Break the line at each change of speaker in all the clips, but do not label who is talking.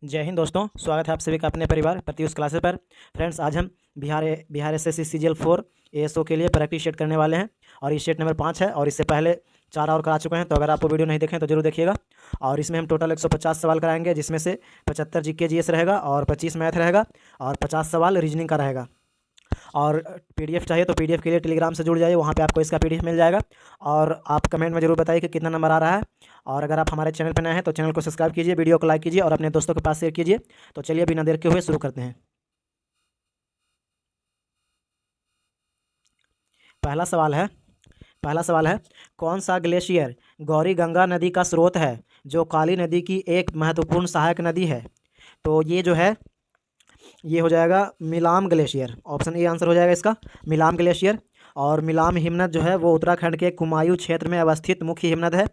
जय हिंद दोस्तों, स्वागत है आप सभी का अपने परिवार प्रत्युष क्लासेस पर। फ्रेंड्स, आज हम बिहार एसएससी सीजीएल 4 एएसओ के लिए प्रैक्टिस सेट करने वाले हैं और ये सेट नंबर 5 है और इससे पहले 4 और करा चुके हैं। तो अगर आप वो वीडियो नहीं देखें तो जरूर देखिएगा। और इसमें हम टोटल 150 सवाल कराएंगे, जिसमें से 75 जीके जीएस रहेगा और 25 मैथ रहेगा और 50 सवाल रीजनिंग का रहेगा। और पीडीएफ चाहिए तो पीडीएफ के लिए टेलीग्राम से जुड़ जाइए, वहाँ पे आपको इसका पीडीएफ मिल जाएगा। और आप कमेंट में जरूर बताइए कि कितना नंबर आ रहा है। और अगर आप हमारे चैनल पर नए हैं तो चैनल को सब्सक्राइब कीजिए, वीडियो को लाइक कीजिए और अपने दोस्तों के पास शेयर कीजिए। तो चलिए बिना देर के हुए शुरू करते हैं। पहला सवाल है कौन सा ग्लेशियर गौरी गंगा नदी का स्रोत है, जो काली नदी की एक महत्वपूर्ण सहायक नदी है। तो ये जो है ये हो जाएगा Milam glacier. Option A answer हो जाएगा इसका, मिलाम ग्लेशियर। और मिलाम हिमनद जो है वो उत्तराखंड के कुमायूं क्षेत्र में अवस्थित मुख्य हिमनद है।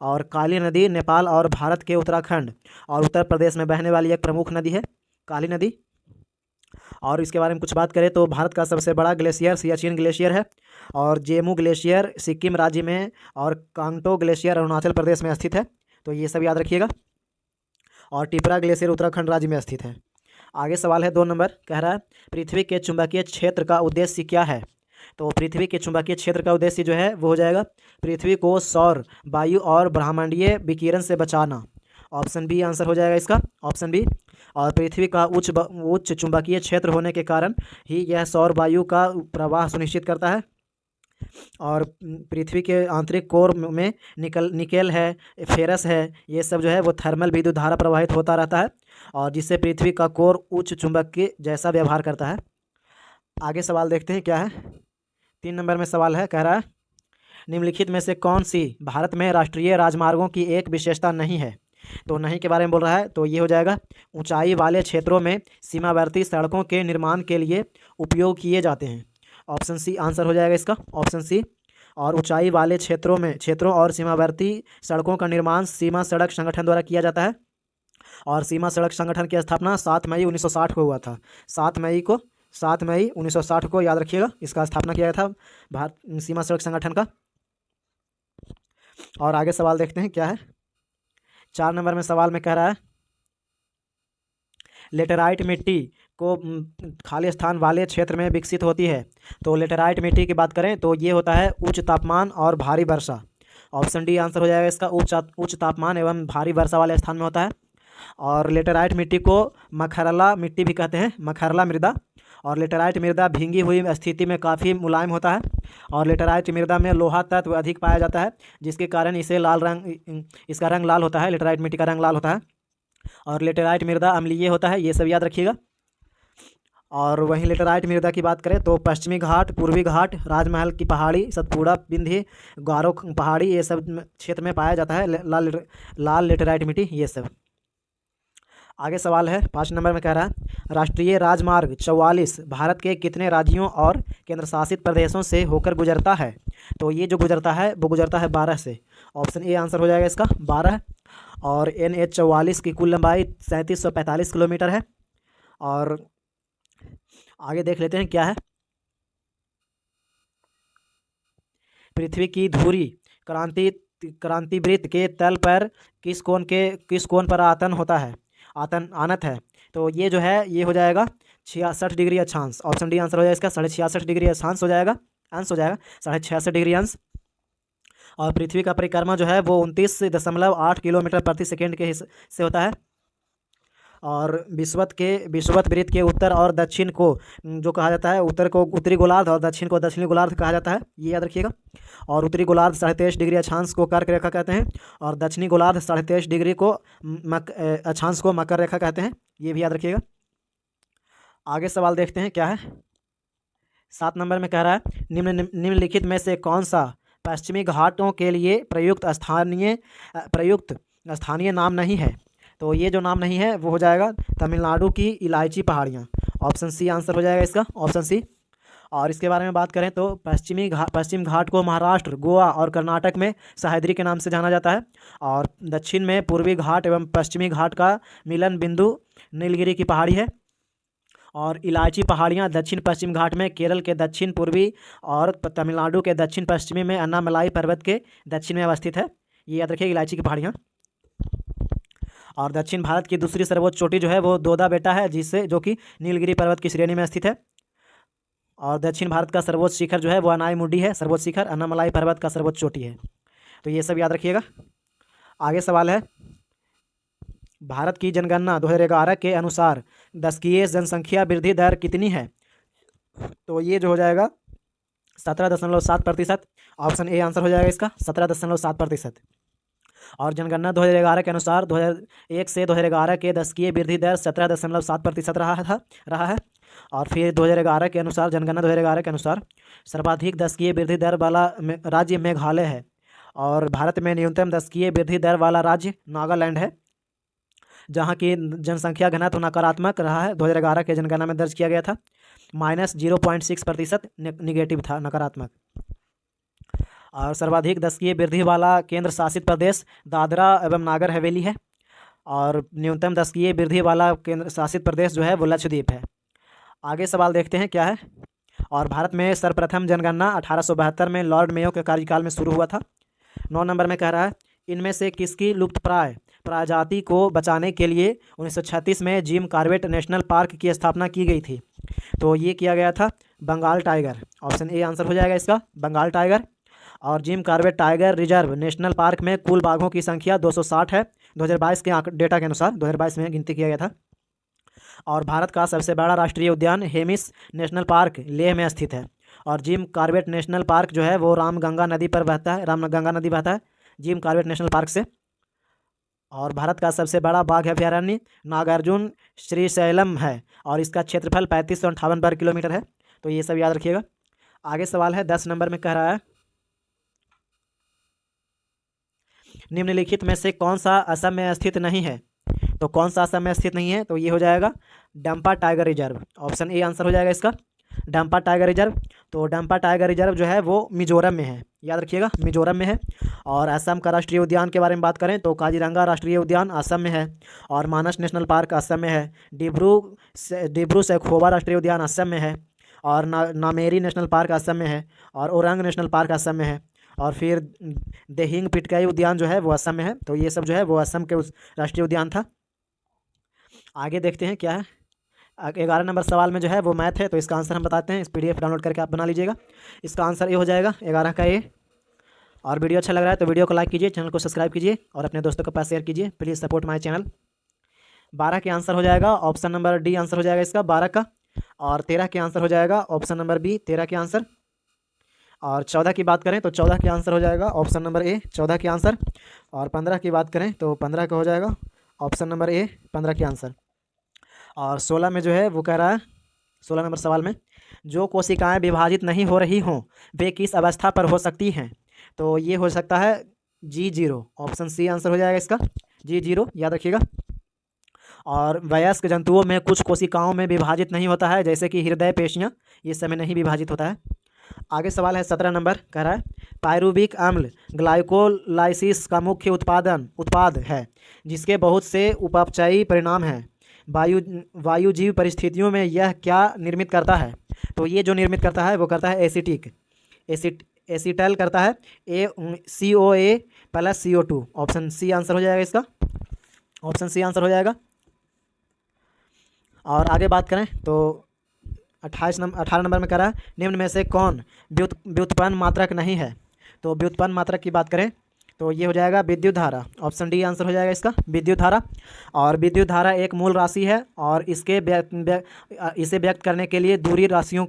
और काली नदी नेपाल और भारत के उत्तराखंड और उत्तर प्रदेश में बहने वाली एक प्रमुख नदी है काली नदी। और इसके बारे में कुछ बात करें तो भारत का सबसे बड़ा ग्लेशियर सियाचिन ग्लेशियर है। और जेमू ग्लेशियर सिक्किम राज्य में और कांगटो ग्लेशियर अरुणाचल प्रदेश में स्थित है। तो ये सब याद रखिएगा। और टिपरा ग्लेशियर उत्तराखंड राज्य में स्थित है। आगे सवाल है 2 नंबर, कह रहा है पृथ्वी के चुंबकीय क्षेत्र का उद्देश्य क्या है। तो पृथ्वी के चुंबकीय क्षेत्र का उद्देश्य जो है वो हो जाएगा पृथ्वी को सौर, वायु और ब्रह्मांडीय विकिरण से बचाना। ऑप्शन बी आंसर हो जाएगा इसका, ऑप्शन बी। और पृथ्वी का उच्च चुंबकीय क्षेत्र होने के कारण ही यह सौर वायु का प्रवाह सुनिश्चित करता है। और पृथ्वी के आंतरिक कोर में निकेल है, फेरस है, ये सब जो है वो थर्मल विद्युत धारा प्रवाहित होता रहता है और जिससे पृथ्वी का कोर उच्च चुंबक के जैसा व्यवहार करता है। आगे सवाल देखते हैं क्या है। 3 नंबर में सवाल है, कह रहा है निम्नलिखित में से कौन सी भारत में राष्ट्रीय राजमार्गों की एक विशेषता नहीं है। तो नहीं के बारे में बोल रहा है। तो ये हो जाएगा ऊंचाई वाले क्षेत्रों में सीमावर्ती सड़कों के निर्माण के लिए उपयोग किए जाते हैं। ऑप्शन सी आंसर हो जाएगा इसका, ऑप्शन सी। और ऊंचाई वाले क्षेत्रों और सीमावर्ती सड़कों का निर्माण सीमा सड़क संगठन द्वारा किया जाता है। और सीमा सड़क संगठन की स्थापना 7 मई 1960 को हुआ था। 7 मई 1960 को याद रखिएगा, इसका स्थापना किया गया था भारत सीमा सड़क संगठन का। और आगे सवाल देखते हैं क्या है। 4 नंबर में सवाल में कह रहा है लेटेराइट मिट्टी को खाली स्थान वाले क्षेत्र में विकसित होती है। तो लेटेराइट मिट्टी की बात करें तो ये होता है उच्च तापमान और भारी वर्षा। ऑप्शन डी आंसर हो जाएगा इसका, उच्च तापमान एवं भारी वर्षा वाले स्थान में होता है। और लेटेराइट मिट्टी को मखरला मिट्टी भी कहते हैं, मखरला मृदा। और लेटेराइट मृदा भींगी हुई स्थिति में काफ़ी मुलायम होता है। और लेटेराइट मृदा में लोहा तत्व अधिक पाया जाता है, जिसके कारण इसका रंग लाल होता है, लेटेराइट मिट्टी का रंग लाल होता है। और लेटेराइट मृदा अम्लीय होता है, ये सब याद रखिएगा। और वहीं लेटेराइट मृदा की बात करें तो पश्चिमी घाट, पूर्वी घाट, राजमहल की पहाड़ी, सतपुड़ा, विंध्य, गारो पहाड़ी, ये सब क्षेत्र में पाया जाता है लाल लेटेराइट मिट्टी, ये सब। आगे सवाल है 5 नंबर में, कह रहा है राष्ट्रीय राजमार्ग 44 भारत के कितने राज्यों और केंद्र शासित प्रदेशों से होकर गुजरता है। तो ये जो गुजरता है वो गुजरता है 12 से। ऑप्शन ए आंसर हो जाएगा इसका, 12। और NH 44 की कुल लंबाई 3745 किलोमीटर है। और आगे देख लेते हैं क्या है। पृथ्वी की धुरी क्रांतिवृत्त के तल पर किस कोण पर आनत है। तो ये जो है ये हो जाएगा 66 डिग्री अक्षांश। ऑप्शन डी आंसर हो जाएगा इसका, 66.5 डिग्री अक्षांश हो जाएगा, 66.5 डिग्री अंश। और पृथ्वी का परिक्रमा जो है वो 29.8 किलोमीटर प्रति सेकेंड के से होता है। और विषुवत वृत्त के उत्तर और दक्षिण को जो कहा जाता है, उत्तर को उत्तरी गोलार्ध और दक्षिण को दक्षिणी गोलार्ध कहा जाता है, ये याद रखिएगा। और उत्तरी गोलार्ध 23.5 डिग्री अक्षांश को कर्क रेखा कहते हैं और दक्षिणी गोलार्ध 23.5 डिग्री को अक्षांश को मकर रेखा कहते हैं, ये भी याद रखिएगा। आगे सवाल देखते हैं क्या है। 7 नंबर में कह रहा है निम्नलिखित में से कौन सा पश्चिमी घाटों के लिए प्रयुक्त स्थानीय नाम नहीं है। तो ये जो नाम नहीं है वो हो जाएगा तमिलनाडु की इलायची पहाड़ियाँ। ऑप्शन सी आंसर हो जाएगा इसका, ऑप्शन सी। और इसके बारे में बात करें तो पश्चिम घाट को महाराष्ट्र, गोवा और कर्नाटक में सह्याद्री के नाम से जाना जाता है। और दक्षिण में पूर्वी घाट एवं पश्चिमी घाट का मिलन बिंदु नीलगिरी की पहाड़ी है। और इलायची पहाड़ियाँ दक्षिण पश्चिम घाट में केरल के दक्षिण पूर्वी और तमिलनाडु के दक्षिण पश्चिमी में अन्नामलाई पर्वत के दक्षिण में अवस्थित है, ये याद रखिए इलायची की पहाड़ियाँ। और दक्षिण भारत की दूसरी सर्वोच्च चोटी जो है वो दोदा बेटा है, जिससे जो कि नीलगिरी पर्वत की श्रेणी में स्थित है। और दक्षिण भारत का सर्वोच्च शिखर जो है वो अनाईमुडी है, सर्वोच्च शिखर अन्नामलाई पर्वत का सर्वोच्च चोटी है। तो ये सब याद रखिएगा। आगे सवाल है, भारत की जनगणना 2011 के अनुसार दशकीय जनसंख्या वृद्धि दर कितनी है? तो ये जो हो जाएगा 17.7%। ऑप्शन ए आंसर हो जाएगा इसका, 17.7%। और जनगणना 2011 के अनुसार 2001 से 2011 के दशकीय वृद्धि दर 17.7% रहा है। और फिर 2011 के अनुसार, जनगणना 2011 के अनुसार सर्वाधिक दशकीय वृद्धि दर वाला राज्य मेघालय है। और भारत में न्यूनतम दशकीय वृद्धि दर वाला राज्य नागालैंड है, जहाँ की जनसंख्या घनत्व नकारात्मक रहा है। 2011 के जनगणना में दर्ज किया गया था, -0.6% निगेटिव था, नकारात्मक। और सर्वाधिक दशकीय वृद्धि वाला केंद्र शासित प्रदेश दादरा एवं नागर हवेली है। और न्यूनतम दशकीय वृद्धि वाला केंद्र शासित प्रदेश जो है वो लक्षद्वीप है। आगे सवाल देखते हैं क्या है। और भारत में सर्वप्रथम जनगणना 1872 में लॉर्ड मेयो के कार्यकाल में शुरू हुआ था। 9 नंबर में कह रहा है, इनमें से किसकी लुप्तप्राय प्रजाति को बचाने के लिए 1936 में जिम कॉर्बेट नेशनल पार्क की स्थापना की गई थी? तो ये किया गया था Bengal tiger. Option A answer हो जाएगा इसका, बंगाल टाइगर। और Jim Corbett tiger reserve national park में कुल बाघों की संख्या 260 है, 2022 के डेटा के अनुसार, 2022 में गिनती किया गया था। और भारत का सबसे बड़ा राष्ट्रीय उद्यान हेमिस नेशनल पार्क लेह में स्थित है। और जिम कॉर्बेट नेशनल पार्क जो है वो रामगंगा नदी पर बहता है, रामगंगा नदी बहता है जिम कॉर्बेट नेशनल पार्क से। और भारत का सबसे बड़ा बाघ अभयारण्य नागार्जुन श्रीशैलम है, और इसका क्षेत्रफल 3558 वर्ग किलोमीटर है। तो ये सब याद रखिएगा। आगे सवाल है 10 नंबर में कह रहा है, निम्नलिखित में से कौन सा असम में स्थित नहीं है? तो कौन सा असम में स्थित नहीं है? तो ये हो जाएगा Dampa tiger reserve. Option A answer हो जाएगा इसका, डंपा टाइगर रिजर्व। तो डंपा टाइगर रिजर्व जो है वो मिजोरम में है, याद रखिएगा, मिजोरम में है। और असम का राष्ट्रीय उद्यान के बारे में बात करें तो काजीरंगा राष्ट्रीय उद्यान असम में है। और मानस नेशनल पार्क असम में है। डिब्रू सैखोवा राष्ट्रीय उद्यान असम में है। और नामेरी नेशनल पार्क असम में है। और ओरंग नेशनल पार्क असम में है। और फिर देहिंग पिटकाई उद्यान जो है वो असम में है। तो ये सब जो है वो असम के उस राष्ट्रीय उद्यान था। आगे देखते हैं क्या है। 11 नंबर सवाल में जो है वो मैथ है, तो इसका आंसर हम बताते हैं। इस PDF डाउनलोड करके आप बना लीजिएगा। इसका आंसर ये हो जाएगा 11 का ए। और वीडियो अच्छा लग रहा है तो वीडियो को लाइक कीजिए, चैनल को सब्सक्राइब कीजिए और अपने दोस्तों के पास शेयर कीजिए। Please support my channel. 12 के आंसर हो जाएगा ऑप्शन नंबर डी आंसर हो जाएगा इसका, 12 का। और 13 के आंसर हो जाएगा ऑप्शन नंबर बी, 13 के आंसर। और 14 की बात करें तो 14 के आंसर हो जाएगा ऑप्शन नंबर ए, 14 के आंसर। और 15 की बात करें तो 15 का हो जाएगा ऑप्शन नंबर ए, 15 के आंसर। और 16 में जो है वो कह रहा है, 16 नंबर सवाल में, जो कोशिकाएं विभाजित नहीं हो रही हों वे किस अवस्था पर हो सकती हैं? तो ये हो सकता है G0। ऑप्शन सी आंसर हो जाएगा इसका, G0, याद रखिएगा। और वयस्क जंतुओं में कुछ कोशिकाओं में विभाजित नहीं होता है, जैसे कि हृदय पेशियाँ, ये समय नहीं विभाजित होता है। आगे सवाल है 17 नंबर, कह रहा है पायरुविक अम्ल ग्लाइकोलाइसिस का मुख्य उत्पाद है, जिसके बहुत से उपचयी परिणाम हैं। वायुजीव परिस्थितियों में यह क्या निर्मित करता है? तो ये जो निर्मित करता है वो करता है एसिटल करता है, COA + CO2। Option C answer हो जाएगा इसका, ऑप्शन सी आंसर हो जाएगा। और आगे बात करें तो 18 नंबर में कह रहा है निम्न में से कौन व्युत्पन्न मात्रक नहीं है? तो व्युत्पन्न मात्रक की बात करें तो ये हो जाएगा विद्युत धारा। ऑप्शन डी आंसर हो जाएगा इसका, विद्युत धारा। और विद्युत धारा एक मूल राशि है, और इसे व्यक्त करने के लिए दूसरी राशियों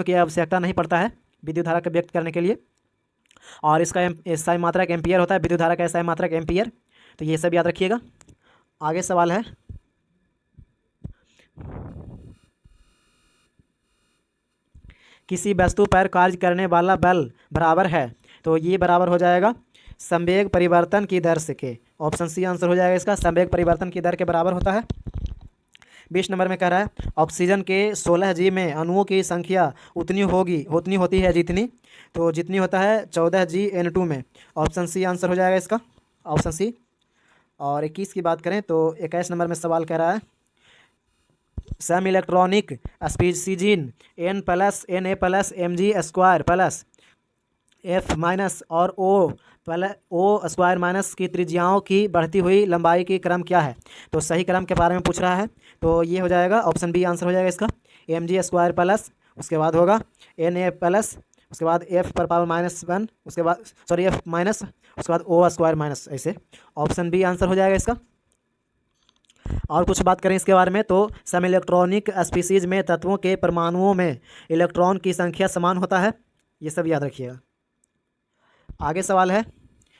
की आवश्यकता नहीं पड़ता है विद्युत धारा को व्यक्त करने के लिए। और इसका SI मात्रक एम्पियर होता है, विद्युत धारा का SI मात्रक एम्पियर। तो ये सब याद रखिएगा। आगे सवाल है किसी वस्तु पर कार्य करने वाला बल बराबर है, तो ये बराबर हो जाएगा संवेग परिवर्तन की दर से के। ऑप्शन सी आंसर हो जाएगा इसका, संवेग परिवर्तन की दर के बराबर होता है। 20 नंबर में कह रहा है ऑक्सीजन के 16 G में अणुओं की संख्या उतनी होती है जितनी, तो जितनी होता है 14 GN2 में। ऑप्शन सी आंसर हो जाएगा इसका, ऑप्शन सी। और 21 की बात करें तो 21 नंबर में सवाल कह रहा है some electronic species in N + Na + Mg² + F minus और ओ पहले ओ स्क्वायर माइनस की त्रिज्याओं की बढ़ती हुई लंबाई की क्रम क्या है? तो सही क्रम के बारे में पूछ रहा है, तो ये हो जाएगा ऑप्शन बी आंसर हो जाएगा इसका, एम जी स्क्वायर प्लस, उसके बाद होगा एन ए प्लस, उसके बाद एफ पर पावर -1, उसके बाद सॉरी एफ माइनस, उसके बाद ओ स्क्वायर माइनस, ऐसे ऑप्शन बी आंसर हो जाएगा इसका। और कुछ बात करें इसके बारे में तो सम इलेक्ट्रॉनिक स्पीसीज में तत्वों के परमाणुओं में इलेक्ट्रॉन की संख्या समान होता है, ये सब याद रखिएगा। आगे सवाल है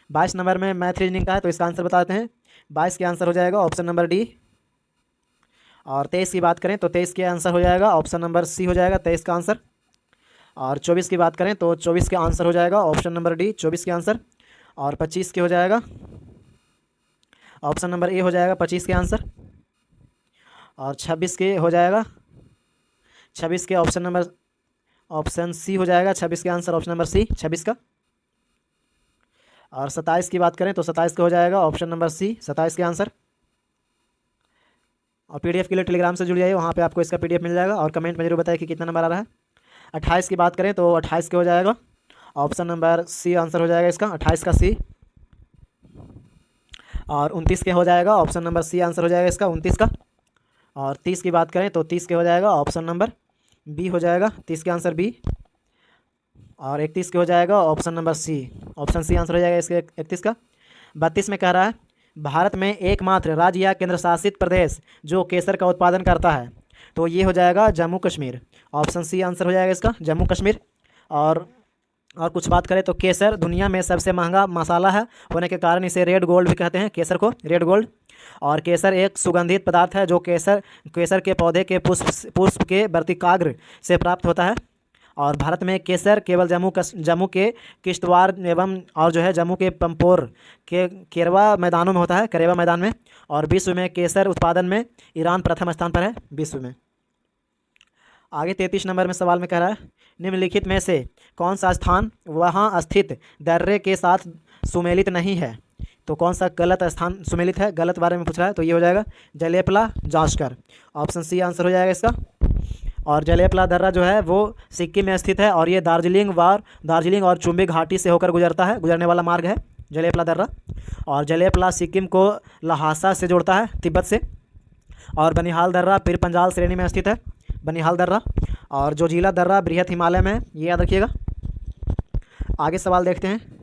22 नंबर में मैथ रीजनिंग का है, तो इसका आंसर बताते हैं। 22 के आंसर हो जाएगा ऑप्शन नंबर डी। और 23 की बात करें तो 23 के आंसर हो जाएगा ऑप्शन नंबर सी हो जाएगा 23 का आंसर। और 24 की बात करें तो 24 के आंसर हो जाएगा ऑप्शन नंबर डी 24 के आंसर। और 25 के हो जाएगा ऑप्शन नंबर ए हो जाएगा 25 के आंसर। और 26 के हो जाएगा 26 के ऑप्शन सी हो जाएगा 26 के आंसर ऑप्शन नंबर सी 26 का। और 27 की बात करें तो 27 का हो जाएगा ऑप्शन नंबर सी 27 के आंसर। और पीडीएफ के लिए टेलीग्राम से जुड़ जाइए, वहाँ पे आपको इसका पीडीएफ मिल जाएगा और कमेंट में जरूर बताइए कि कितना नंबर आ रहा है। 28 की बात करें तो 28 के हो जाएगा ऑप्शन नंबर सी आंसर हो जाएगा इसका 28 का सी। और 29 के हो जाएगा ऑप्शन नंबर सी आंसर हो जाएगा इसका 29 का। और 30 की बात करें तो 30 के हो जाएगा ऑप्शन नंबर बी हो जाएगा 30 के आंसर बी। और 31 के हो जाएगा option number C, option C answer हो जाएगा इसके 31 का। 32 में कह रहा है भारत में एकमात्र राज्य या केंद्र शासित प्रदेश जो केसर का उत्पादन करता है, तो ये हो जाएगा Jammu Kashmir, option C answer हो जाएगा इसका जम्मू कश्मीर। और कुछ बात करें तो केसर दुनिया में सबसे महंगा मसाला है होने के कारण इसे रेड गोल्ड भी कहते हैं, केसर को रेड गोल्ड। और केसर एक सुगंधित पदार्थ है जो केसर के पौधे के पुष्प के वर्तिकाग्र से प्राप्त होता है। और भारत में केसर केवल जम्मू के किश्तवाड़ एवं और जो है जम्मू के पंपोर के केरवा मैदानों में होता है, करेवा मैदान में। और विश्व में केसर उत्पादन में ईरान प्रथम स्थान पर है विश्व में। आगे 33 नंबर में सवाल में कह रहा है निम्नलिखित में से कौन सा स्थान वहाँ स्थित दर्रे के साथ सुमेलित नहीं है, तो कौन सा गलत स्थान सुमेलित है, गलत बारे में पूछ रहा है, तो ये हो जाएगा जलेपला जांचकर, ऑप्शन सी आंसर हो जाएगा इसका। और जलेपला दर्रा जो है वो सिक्किम में स्थित है और ये दार्जिलिंग और चुम्बी घाटी से होकर गुजरने वाला मार्ग है जलेपला दर्रा। और जलेपला सिक्किम को लहासा से जोड़ता है तिब्बत से। और बनिहाल दर्रा पीर पंजाल श्रेणी में स्थित है बनिहाल दर्रा। और जोजिला दर्रा बृहत हिमालय में है, ये याद रखिएगा। आगे सवाल देखते हैं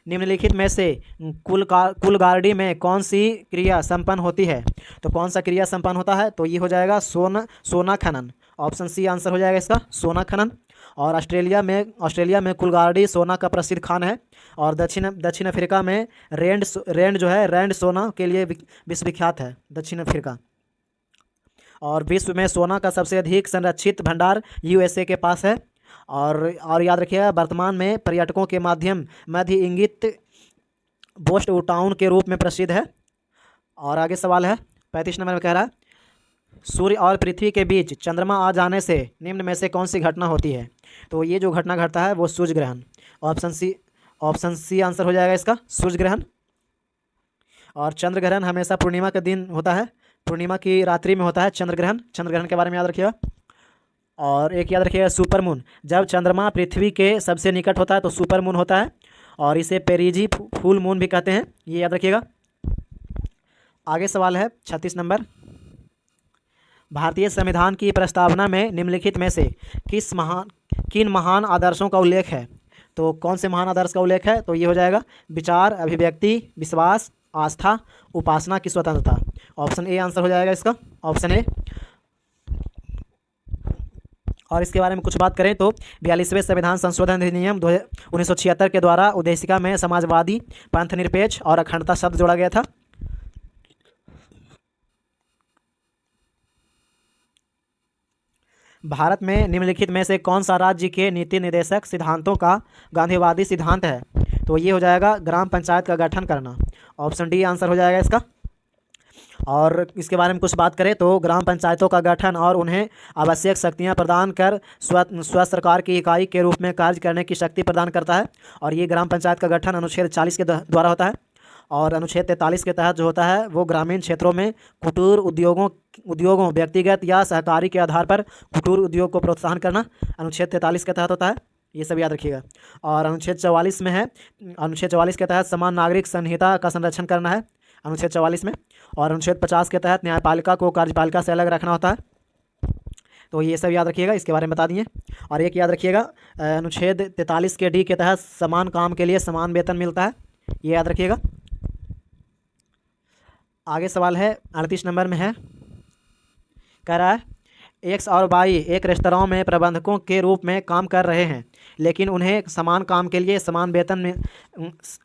निम्नलिखित में से कुलगार्डी में कौन सी क्रिया संपन्न होती है, तो कौन सा क्रिया संपन्न होता है, तो ये हो जाएगा सोना खनन, ऑप्शन सी आंसर हो जाएगा इसका सोना खनन। और ऑस्ट्रेलिया में कुलगार्डी सोना का प्रसिद्ध खान है। और दक्षिण अफ्रीका में रैंड सोना के लिए विश्वविख्यात है दक्षिण अफ्रीका। और विश्व में सोना का सबसे अधिक संरक्षित भंडार यूएसए के पास है। और याद रखिएगा वर्तमान में पर्यटकों के मध्य इंगित बोस्ट टाउन के रूप में प्रसिद्ध है। और आगे सवाल है 35 नंबर में कह रहा है सूर्य और पृथ्वी के बीच चंद्रमा आ जाने से निम्न में से कौन सी घटना होती है, तो ये जो घटना घटता है वो सूर्य ग्रहण, ऑप्शन सी आंसर हो जाएगा इसका सूर्य ग्रहण। और चंद्र ग्रहण हमेशा पूर्णिमा के दिन होता है, पूर्णिमा की रात्रि में होता है चंद्र ग्रहण के बारे में याद रखिएगा। और एक याद रखिएगा सुपर मून, जब चंद्रमा पृथ्वी के सबसे निकट होता है तो सुपर मून होता है और इसे पेरिजी फुल मून भी कहते हैं, ये याद रखिएगा। आगे सवाल है 36 नंबर भारतीय संविधान की प्रस्तावना में निम्नलिखित में से किन महान आदर्शों का उल्लेख है, तो कौन से महान आदर्श का उल्लेख है, तो ये हो जाएगा विचार, अभिव्यक्ति, विश्वास, आस्था, उपासना की स्वतंत्रता, ऑप्शन ए आंसर हो जाएगा इसका ऑप्शन ए। और इसके बारे में कुछ बात करें तो 42वें संविधान संशोधन अधिनियम 1976 के द्वारा उद्देशिका में समाजवादी, पंथनिरपेक्ष और अखंडता शब्द जोड़ा गया था। भारत में निम्नलिखित में से कौन सा राज्य के नीति निर्देशक सिद्धांतों का गांधीवादी सिद्धांत है, तो ये हो जाएगा ग्राम पंचायत का गठन करना, ऑप्शन डी आंसर हो जाएगा इसका। और इसके बारे में कुछ बात करें तो ग्राम पंचायतों का गठन और उन्हें आवश्यक शक्तियां प्रदान कर स्व सरकार की इकाई के रूप में कार्य करने की शक्ति प्रदान करता है। और ये ग्राम पंचायत का गठन अनुच्छेद 40 के द्वारा होता है। और अनुच्छेद 43 के तहत जो होता है वो ग्रामीण क्षेत्रों में कुटीर उद्योगों व्यक्तिगत या सहकारी के आधार पर कुटीर उद्योग को प्रोत्साहन करना अनुच्छेद 43 के तहत होता है। ये सब याद रखिएगा। और अनुच्छेद 44 में है, अनुच्छेद 44 के तहत समान नागरिक संहिता का संरक्षण करना है अनुच्छेद 44 में। और अनुच्छेद 50 के तहत न्यायपालिका को कार्यपालिका से अलग रखना होता है। तो ये सब याद रखिएगा, इसके बारे में बता दिए। और एक याद रखिएगा, अनुच्छेद 43 के डी के तहत समान काम के लिए समान वेतन मिलता है, ये याद रखिएगा। आगे सवाल है 38 नंबर में है, कह रहा है एक्स और वाई एक रेस्तरां में प्रबंधकों के रूप में काम कर रहे हैं, लेकिन उन्हें समान काम के लिए समान वेतन में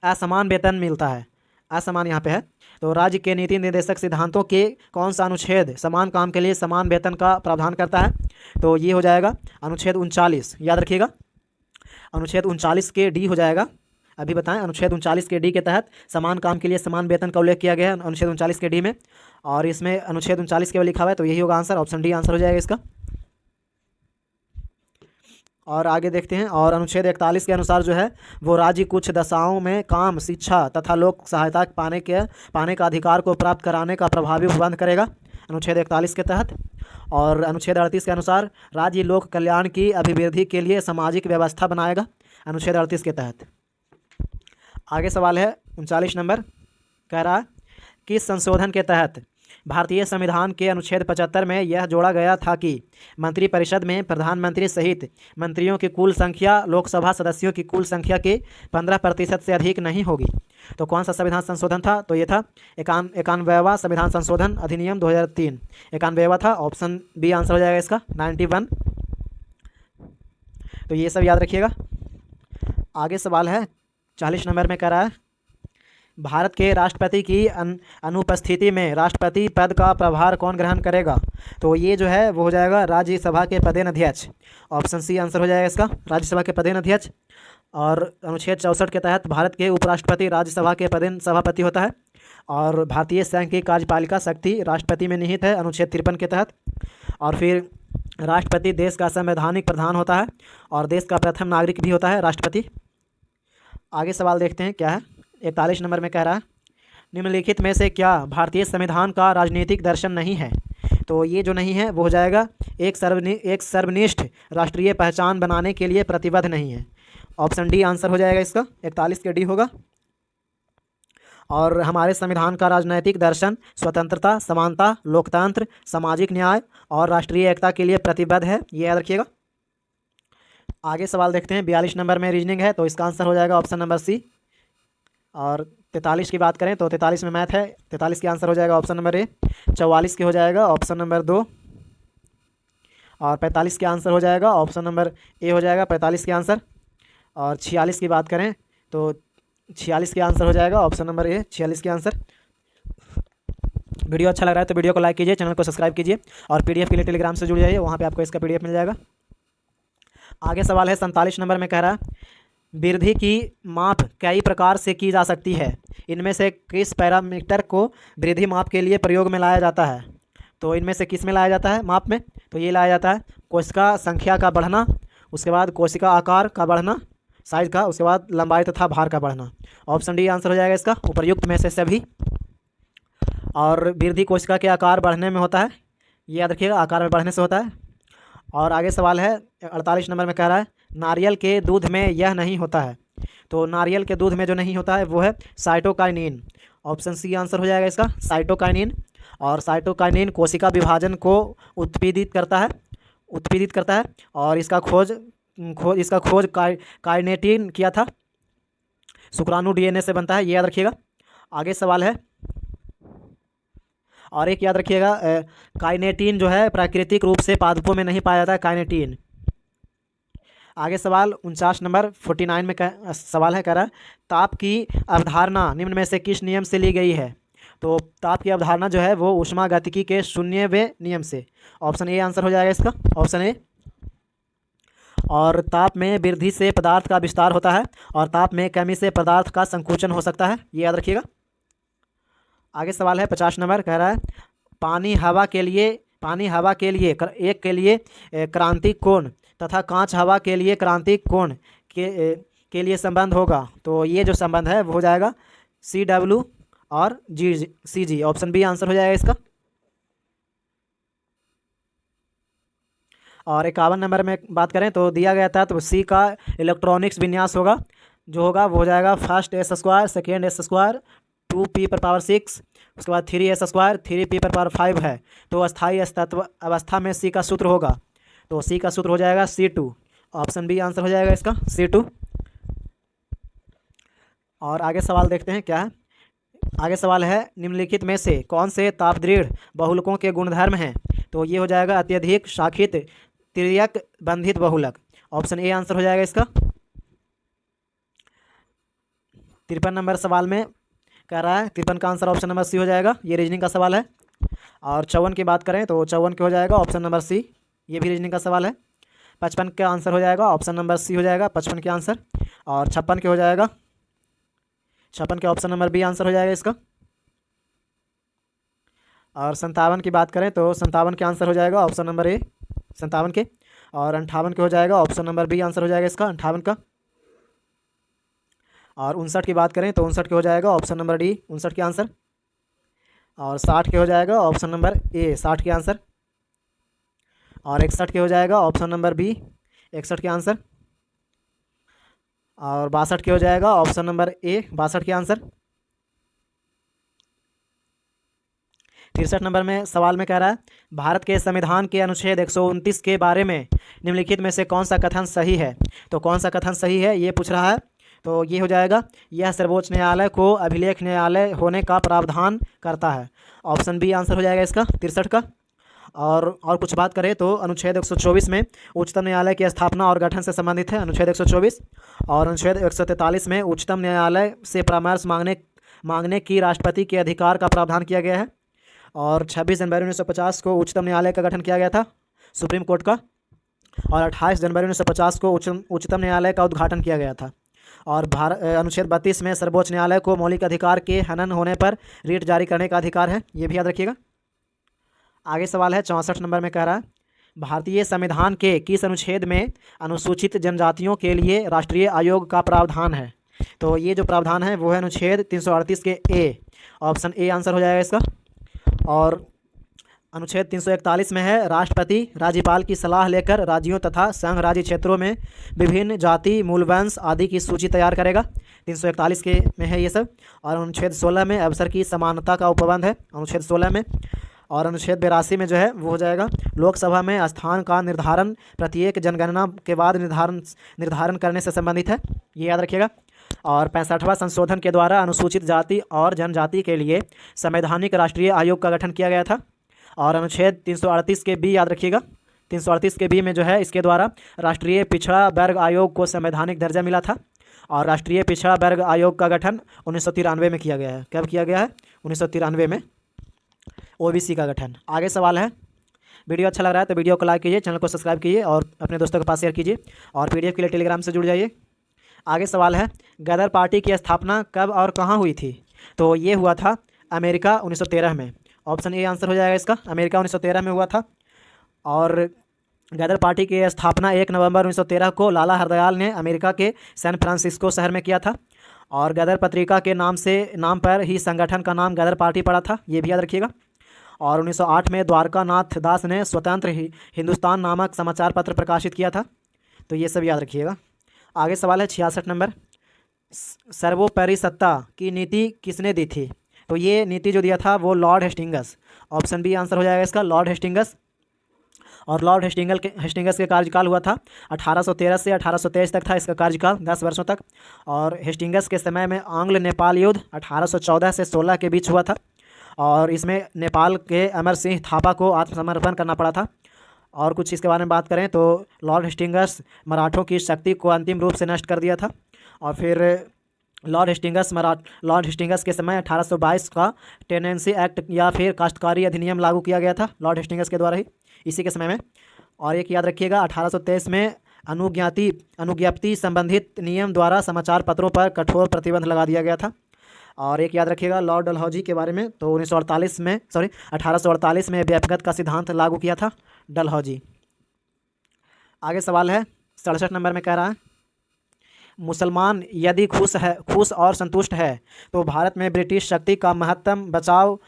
असमान वेतन मिलता है। असमान यहाँ पे है। तो राज्य के नीति निर्देशक सिद्धांतों के कौन सा अनुच्छेद समान काम के लिए समान वेतन का प्रावधान करता है? तो ये हो जाएगा अनुच्छेद 39, याद रखिएगा। अनुच्छेद 39 के डी हो जाएगा। अभी बताएं, अनुच्छेद 39 के डी के तहत समान काम के लिए समान वेतन का उल्लेख किया गया है अनुच्छेद 39 के डी में, और इसमें अनुच्छेद 39 केवल लिखा हुआ है, तो यही होगा आंसर, ऑप्शन डी आंसर हो जाएगा इसका। और आगे देखते हैं। और अनुच्छेद 41 के अनुसार जो है वो राज्य कुछ दशाओं में काम, शिक्षा तथा लोक सहायता पाने का अधिकार को प्राप्त कराने का प्रभावी प्रबंध करेगा अनुच्छेद 41 के तहत। और अनुच्छेद 38 के अनुसार राज्य लोक कल्याण की अभिवृद्धि के लिए सामाजिक व्यवस्था बनाएगा अनुच्छेद 38 के तहत। आगे सवाल है 39 नंबर, कह रहा है किस संशोधन के तहत भारतीय संविधान के अनुच्छेद 75 में यह जोड़ा गया था कि मंत्रिपरिषद में प्रधानमंत्री सहित मंत्रियों की कुल संख्या लोकसभा सदस्यों की कुल संख्या के 15% से अधिक नहीं होगी? तो कौन सा संविधान संशोधन था? तो ये था 91वां संविधान संशोधन अधिनियम 2003, 91वां था, ऑप्शन बी आंसर हो जाएगा इसका, 91। तो ये सब याद रखिएगा। आगे सवाल है 40 नंबर में, कह रहा है भारत के राष्ट्रपति की अनुपस्थिति में राष्ट्रपति पद का प्रभार कौन ग्रहण करेगा? तो ये जो है वो हो जाएगा राज्यसभा के पदेन अध्यक्ष, ऑप्शन सी आंसर हो जाएगा इसका, राज्यसभा के पदेन अध्यक्ष। और अनुच्छेद 64 के तहत भारत के उपराष्ट्रपति राज्यसभा के पदेन सभापति होता है। और भारतीय संघ की कार्यपालिका शक्ति राष्ट्रपति में निहित है अनुच्छेद 53 के तहत। और फिर राष्ट्रपति देश का संवैधानिक प्रधान होता है और देश का प्रथम नागरिक भी होता है राष्ट्रपति। आगे सवाल देखते हैं क्या है। 41 नंबर में कह रहा है निम्नलिखित में से क्या भारतीय संविधान का राजनीतिक दर्शन नहीं है? तो ये जो नहीं है वो हो जाएगा एक सर्वनिष्ठ राष्ट्रीय पहचान बनाने के लिए प्रतिबद्ध नहीं है, ऑप्शन डी आंसर हो जाएगा इसका, 41 के डी होगा। और हमारे संविधान का राजनैतिक दर्शन स्वतंत्रता, समानता, लोकतंत्र, सामाजिक न्याय और राष्ट्रीय एकता के लिए प्रतिबद्ध है, ये याद रखिएगा। आगे सवाल देखते हैं 42 नंबर में रीजनिंग है, तो इसका आंसर हो जाएगा ऑप्शन नंबर सी। और 43 की बात करें तो 43 में मैथ है, 43 की आंसर हो जाएगा ऑप्शन नंबर ए। 44 की हो जाएगा ऑप्शन नंबर 2। और 45 के आंसर हो जाएगा ऑप्शन नंबर ए हो जाएगा 45 के आंसर। और 46 की बात करें तो 46 के आंसर हो जाएगा ऑप्शन नंबर ए, 46 के आंसर। वीडियो अच्छा लग रहा है तो वीडियो को लाइक कीजिए, चैनल को सब्सक्राइब कीजिए और पीडीएफ के लिए टेलीग्राम से जुड़ जाइए, वहाँ पे आपको इसका पीडीएफ मिल जाएगा। आगे सवाल है 47 नंबर में, कह रहा है वृद्धि की माप कई प्रकार से की जा सकती है, इनमें से किस पैरामीटर को वृद्धि माप के लिए प्रयोग में लाया जाता है? तो इनमें से किस में लाया जाता है माप में? तो ये लाया जाता है कोशिका संख्या का बढ़ना, उसके बाद कोशिका आकार का बढ़ना साइज का, उसके बाद लंबाई तथा भार का बढ़ना, ऑप्शन डी आंसर हो जाएगा इसका, उपर्युक्त में से सभी। और वृद्धि कोशिका के आकार बढ़ने में होता है, ये याद रखिएगा, आकार में बढ़ने से होता है। और आगे सवाल है 48 नंबर में, कह रहा है नारियल के दूध में यह नहीं होता है। तो नारियल के दूध में जो नहीं होता है वो है साइटोकाइनिन, ऑप्शन सी आंसर हो जाएगा इसका, साइटोकाइनिन। और साइटोकाइनिन कोशिका विभाजन को उत्पीड़ित करता है और इसका खोज काइनेटिन किया था, शुक्राणु डीएनए से बनता है, ये याद रखिएगा। आगे सवाल है और एक याद रखिएगा, काइनेटिन जो है प्राकृतिक रूप से पादपों में नहीं पाया जाता है काइनेटिन। आगे सवाल 49 नंबर 49 में सवाल है, कह रहा है ताप की अवधारणा निम्न में से किस नियम से ली गई है? तो ताप की अवधारणा जो है वो ऊष्मागतिकी के 0वें नियम से, ऑप्शन ए आंसर हो जाएगा इसका, ऑप्शन ए। और ताप में वृद्धि से पदार्थ का विस्तार होता है और ताप में कमी से पदार्थ का संकुचन हो सकता है, ये याद रखिएगा। आगे सवाल है 50 नंबर, कह रहा है पानी हवा के लिए क्रांतिक कोण तथा कांच हवा के लिए क्रांतिक कोण के लिए संबंध होगा। तो ये जो संबंध है वो हो जाएगा CW और CG, ऑप्शन बी आंसर हो जाएगा इसका। और 51 नंबर में बात करें तो दिया गया था, तो सी का इलेक्ट्रॉनिक्स विन्यास होगा, जो होगा वो हो जाएगा first S square, second S square, 2p⁻6, उसके बाद 3s², 3p⁻5 है। तो अस्थाई तत्व अवस्था में सी का सूत्र होगा, तो सी का सूत्र हो जाएगा C2। ऑप्शन बी आंसर हो जाएगा इसका C2। और आगे सवाल देखते हैं क्या है। आगे सवाल है, निम्नलिखित में से कौन से तापदृढ़ बहुलकों के गुणधर्म हैं? तो ये हो जाएगा अत्यधिक शाखित तिर्यक बंधित बहुलक। ऑप्शन ए आंसर हो जाएगा इसका। 53 नंबर सवाल में कह रहा है, 53 का आंसर ऑप्शन नंबर सी हो जाएगा, ये रीजनिंग का सवाल है। और 54 की बात करें तो 54 के हो जाएगा ऑप्शन नंबर सी, ये भी रीजनिंग का सवाल है। 55 का आंसर हो जाएगा ऑप्शन नंबर सी हो जाएगा 55 के आंसर। और 56 के हो जाएगा, 56 के ऑप्शन नंबर बी आंसर हो जाएगा इसका। और 57 की बात करें तो 57 के आंसर हो जाएगा ऑप्शन नंबर ए 57 के। और 58 के हो जाएगा ऑप्शन नंबर बी आंसर हो जाएगा इसका 58 का। और 59 की बात करें तो 59 के हो जाएगा ऑप्शन नंबर डी 59 के आंसर। और 60 के हो जाएगा ऑप्शन नंबर ए 60 के आंसर। और 61 के हो जाएगा ऑप्शन नंबर बी 61 के आंसर। और 62 के हो जाएगा ऑप्शन नंबर ए 62 के आंसर। 63 नंबर में सवाल में कह रहा है, भारत के संविधान के अनुच्छेद 129 के बारे में निम्नलिखित में से कौन सा कथन सही है? तो कौन सा कथन सही है ये पूछ रहा है। तो ये हो जाएगा, यह सर्वोच्च न्यायालय को अभिलेख न्यायालय होने का प्रावधान करता है। ऑप्शन बी आंसर हो जाएगा इसका 63 का। और कुछ बात करें तो अनुच्छेद 124 में उच्चतम न्यायालय की स्थापना और गठन से संबंधित है, अनुच्छेद 124। और अनुच्छेद 143 में उच्चतम न्यायालय से परामर्श मांगने की राष्ट्रपति के अधिकार का प्रावधान किया गया है। और 26 जनवरी 1950 को उच्चतम न्यायालय का गठन किया गया था, सुप्रीम कोर्ट का। और 28 जनवरी 1950 को उच्चतम न्यायालय का उद्घाटन किया गया था। और अनुच्छेद 32 में सर्वोच्च न्यायालय को मौलिक अधिकार के हनन होने पर रीट जारी करने का अधिकार है, ये भी याद रखिएगा। आगे सवाल है 64 नंबर में कह रहा है, भारतीय संविधान के किस अनुच्छेद में अनुसूचित जनजातियों के लिए राष्ट्रीय आयोग का प्रावधान है? तो ये जो प्रावधान है वो है अनुच्छेद 338 के ए, ऑप्शन ए आंसर हो जाएगा इसका। और अनुच्छेद 341 में है, राष्ट्रपति राज्यपाल की सलाह लेकर राज्यों तथा संघ राज्य क्षेत्रों में विभिन्न जाति मूलवंश आदि की सूची तैयार करेगा, 341 के में है ये सब। और अनुच्छेद 16 में अवसर की समानता का उपबंध है, अनुच्छेद 16 में। और अनुच्छेद 82 में जो है वो हो जाएगा, लोकसभा में स्थान का निर्धारण प्रत्येक जनगणना के बाद निर्धारण करने से संबंधित है, ये याद रखिएगा। और 65वां संशोधन के द्वारा अनुसूचित जाति और जनजाति के लिए संवैधानिक राष्ट्रीय आयोग का गठन किया गया था। और अनुच्छेद 338 के बी याद रखिएगा, 338 के बी में जो है इसके द्वारा राष्ट्रीय पिछड़ा वर्ग आयोग को संवैधानिक दर्जा मिला था। और राष्ट्रीय पिछड़ा वर्ग आयोग का गठन 1993 में किया गया है। कब किया गया है? 1993 में ओबीसी का गठन। आगे सवाल है, वीडियो अच्छा लग रहा है तो वीडियो को लाइक कीजिए, चैनल को सब्सक्राइब कीजिए और अपने दोस्तों के पास शेयर कीजिए। और पीडीएफ के लिए टेलीग्राम से जुड़ जाइए। आगे सवाल है, गदर पार्टी की स्थापना कब और कहाँ हुई थी? तो ये हुआ था अमेरिका 1913 में, ऑप्शन ए आंसर हो जाएगा इसका, अमेरिका 1913 में हुआ था। और गदर पार्टी की स्थापना 1 नवंबर 1913 को लाला हरदयाल ने अमेरिका के सैन फ्रांसिस्को शहर में किया था। और गदर पत्रिका के नाम पर ही संगठन का नाम गदर पार्टी पड़ा था, ये भी याद रखिएगा। और 1908 में द्वारका नाथ दास ने स्वतंत्र हिंदुस्तान नामक समाचार पत्र प्रकाशित किया था, तो ये सब याद रखिएगा। आगे सवाल है 66 नंबर, सर्वोपरि सत्ता की नीति किसने दी थी? तो ये नीति जो दिया था वो lord Hastings, option B answer हो जाएगा इसका, लॉर्ड हेस्टिंगस। और लॉर्ड हेस्टिंगस के कार्यकाल हुआ था 1813 से 1823 तक था इसका कार्यकाल, 10 वर्षों तक। और हेस्टिंगस के समय में आंग्ल नेपाल युद्ध 1814 से 16 के बीच हुआ था। और इसमें नेपाल के अमर सिंह थापा को आत्मसमर्पण करना पड़ा था। और कुछ इसके बारे में बात करें तो लॉर्ड हेस्टिंगस मराठों की शक्ति को अंतिम रूप से नष्ट कर दिया था। और फिर लॉर्ड हेस्टिंगस के समय 1822 का टेनेंसी एक्ट या फिर काश्तकारी अधिनियम लागू किया गया था लॉर्ड हेस्टिंगस के द्वारा ही, इसी के समय में। और एक याद रखिएगा, 1823 में अनुज्ञप्ति संबंधित नियम द्वारा समाचार पत्रों पर कठोर प्रतिबंध लगा दिया गया था। और एक याद रखिएगा लॉर्ड डलहौजी के बारे में, तो 1848 में व्यक्तिगत का सिद्धांत लागू किया था डलहौजी। आगे सवाल है 67 नंबर में कह रहा है, मुसलमान यदि खुश और संतुष्ट है तो भारत में ब्रिटिश शक्ति का महत्तम बचाव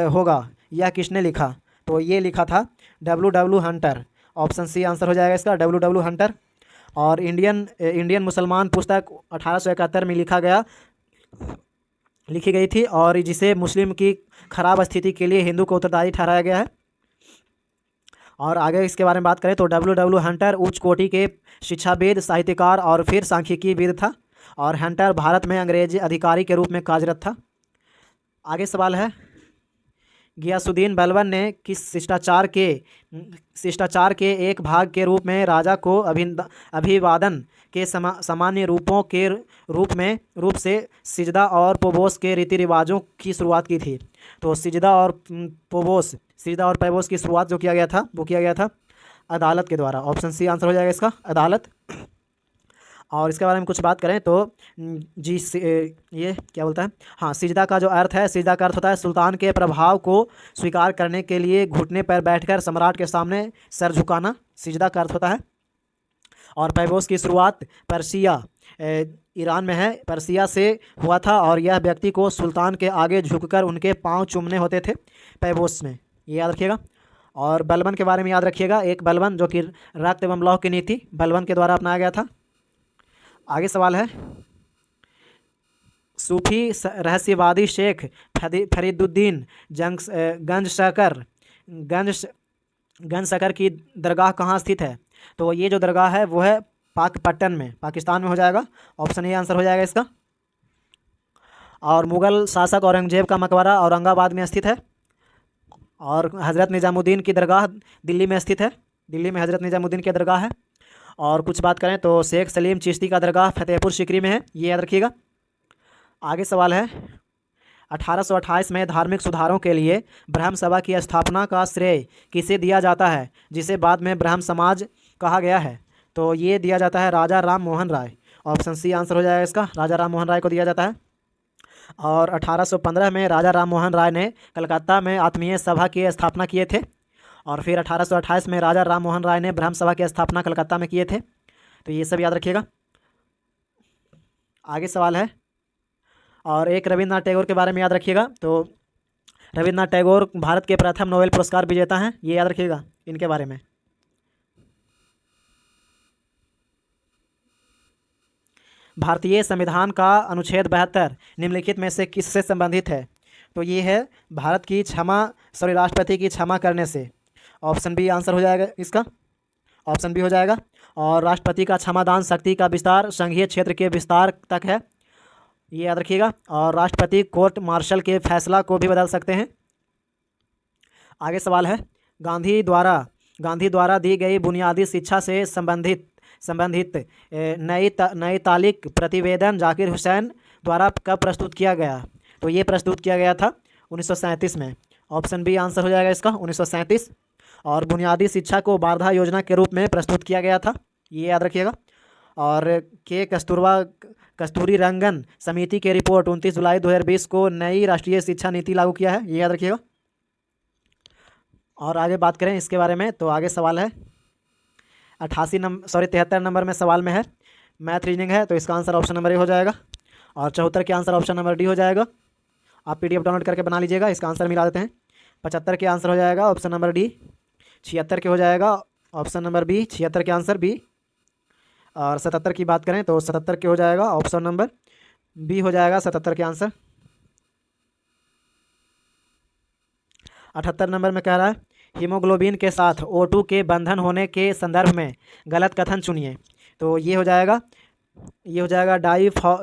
होगा, यह किसने लिखा? तो ये लिखा था W.W. Hunter. Option C answer हो जाएगा इसका, डब्ल्यू डब्ल्यू हंटर। और इंडियन मुसलमान पुस्तक 1871 में लिखी गई थी और जिसे मुस्लिम की खराब स्थिति के लिए हिंदू को उत्तरदायी ठहराया गया है। और आगे इसके बारे में बात करें तो डब्ल्यू डब्ल्यू हंटर उच्च कोटि के शिक्षाविद, साहित्यकार और फिर सांख्यिकीविद था। और हंटर भारत में अंग्रेजी अधिकारी के रूप में कार्यरत था। आगे सवाल है, गियासुद्दीन बलबन ने किस शिष्टाचार के एक भाग के रूप में राजा को अभिवादन के सामान्य रूपों के रूप से सिजदा और पोबोस के रीति रिवाजों की शुरुआत की थी। तो सिजदा और पैबोस की शुरुआत जो किया गया था वो किया गया था अदालत के द्वारा। ऑप्शन सी आंसर हो जाएगा इसका, अदालत। और इसके बारे में कुछ बात करें तो ये क्या बोलता है, हाँ, सिजदा का जो अर्थ है, सिजदा का अर्थ होता है सुल्तान के प्रभाव को स्वीकार करने के लिए घुटने पर बैठकर सम्राट के सामने सर झुकाना, सिजदा का अर्थ होता है। और पैबोस की शुरुआत पर्सिया ईरान में है, पर्सिया से हुआ था और यह व्यक्ति को सुल्तान के आगे झुककर उनके पाँव चूमने होते थे पैबोस में, ये याद रखिएगा। और बलबन के बारे में याद रखिएगा, एक बलबन जो कि रक्त एवं लौह की नीति बलबन के द्वारा अपनाया गया था। आगे सवाल है, सूफी रहस्यवादी शेख फरीदुद्दीन गंजशकर की दरगाह कहाँ स्थित है? तो ये जो दरगाह है वो है पाकपट्टन में, पाकिस्तान में हो जाएगा। ऑप्शन ए आंसर हो जाएगा इसका। और मुग़ल शासक औरंगजेब का मकबरा औरंगाबाद में स्थित है। और हज़रत निज़ामुद्दीन की दरगाह दिल्ली में स्थित है, दिल्ली में हज़रत निज़ामुद्दीन की दरगाह है। और कुछ बात करें तो शेख सलीम चिश्ती का दरगाह फतेहपुर सीकरी में है, ये याद रखिएगा। आगे सवाल है, 1828 में धार्मिक सुधारों के लिए ब्रह्म सभा की स्थापना का श्रेय किसे दिया जाता है, जिसे बाद में ब्रह्म समाज कहा गया है? तो ये दिया जाता है राजा Ram Mohan Roy. Option C answer हो जाएगा इसका, राजा राम मोहन राय को दिया जाता है। और 1815 में राजा राम मोहन राय ने कलकत्ता में आत्मीय सभा की स्थापना किए थे। और फिर 1828 में राजा राम मोहन राय ने ब्रह्म सभा की स्थापना कलकत्ता में किए थे। तो ये सब याद रखिएगा। आगे सवाल है, और एक रविन्द्रनाथ टैगोर के बारे में याद रखिएगा। तो रविन्द्रनाथ टैगोर भारत के प्रथम नोबेल पुरस्कार विजेता हैं, ये याद रखिएगा इनके बारे में। भारतीय संविधान का अनुच्छेद 72 निम्नलिखित में से किससे संबंधित है? तो ये है राष्ट्रपति की क्षमा करने से। ऑप्शन बी आंसर हो जाएगा इसका, ऑप्शन बी हो जाएगा। और राष्ट्रपति का क्षमादान शक्ति का विस्तार संघीय क्षेत्र के विस्तार तक है, ये याद रखिएगा। और राष्ट्रपति कोर्ट मार्शल के फैसला को भी बदल सकते हैं। आगे सवाल है, गांधी द्वारा दी गई बुनियादी शिक्षा से संबंधित नई तालिक प्रतिवेदन जाकिर हुसैन द्वारा कब प्रस्तुत किया गया? तो ये प्रस्तुत किया गया था 1937 में। ऑप्शन बी आंसर हो जाएगा इसका, 1937। और बुनियादी शिक्षा को वार्धा योजना के रूप में प्रस्तुत किया गया था, ये याद रखिएगा। और कस्तूरी रंगन समिति की रिपोर्ट 29 जुलाई 2020 को नई राष्ट्रीय शिक्षा नीति लागू किया है, ये याद रखिएगा। और आगे बात करें इसके बारे में तो आगे सवाल है 73 नंबर में सवाल में है, मैथ रीजनिंग है, तो इसका आंसर ऑप्शन नंबर ए हो जाएगा। और 74 के आंसर ऑप्शन नंबर डी हो जाएगा। आप PDF डाउनलोड करके बना लीजिएगा, इसका आंसर मिला देते हैं। 75 के आंसर हो जाएगा ऑप्शन नंबर डी। 76 के हो जाएगा ऑप्शन नंबर बी, 76 के आंसर बी। और 77 की बात करें तो 77 के हो जाएगा ऑप्शन नंबर बी हो जाएगा 77 के आंसर। 78 नंबर में कह रहा है, हीमोग्लोबिन के साथ O2 के बंधन होने के संदर्भ में गलत कथन चुनिए। तो ये हो जाएगा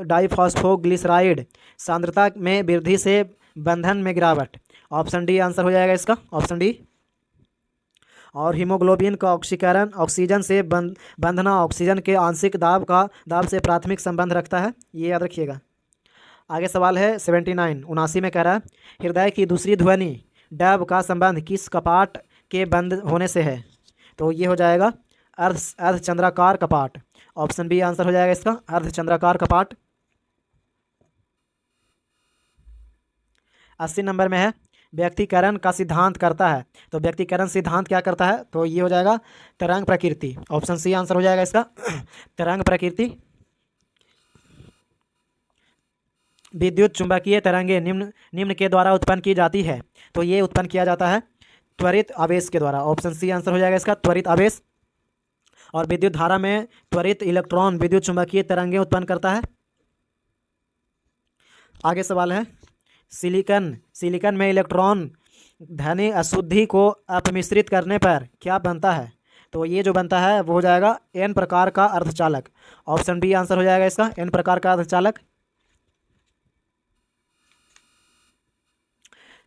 डाईफॉस्फोग्लिसराइड सांद्रता में वृद्धि से बंधन में गिरावट। ऑप्शन डी आंसर हो जाएगा इसका, ऑप्शन डी। और हीमोग्लोबिन का ऑक्सीजन से बंधना ऑक्सीजन के आंशिक दाब से प्राथमिक संबंध रखता है, ये याद रखिएगा। आगे सवाल है 79 में कह रहा है, हृदय की दूसरी ध्वनि डब का संबंध किस कपाट के बंद होने से है? तो ये हो जाएगा अर्धचंद्राकार कपाट। ऑप्शन बी आंसर हो जाएगा इसका, अर्धचंद्राकार कपाट। 80 नंबर में है, व्यक्तिकरण का सिद्धांत करता है। तो व्यक्तिकरण सिद्धांत क्या करता है? तो ये हो जाएगा तरंग प्रकृति। ऑप्शन सी आंसर हो जाएगा इसका, तरंग प्रकृति। विद्युत चुंबकीय तरंगे निम्न के द्वारा उत्पन्न की जाती है। तो ये उत्पन्न किया जाता है त्वरित आवेश के द्वारा। ऑप्शन सी आंसर हो जाएगा इसका, त्वरित आवेश। और विद्युत धारा में त्वरित इलेक्ट्रॉन विद्युत चुंबकीय तरंगें उत्पन्न करता है। आगे सवाल है, सिलिकॉन में इलेक्ट्रॉन धनी अशुद्धि को अपमिश्रित करने पर क्या बनता है? तो ये जो बनता है वो हो जाएगा एन प्रकार का अर्धचालक। ऑप्शन बी आंसर हो जाएगा इसका, एन प्रकार का अर्धचालक।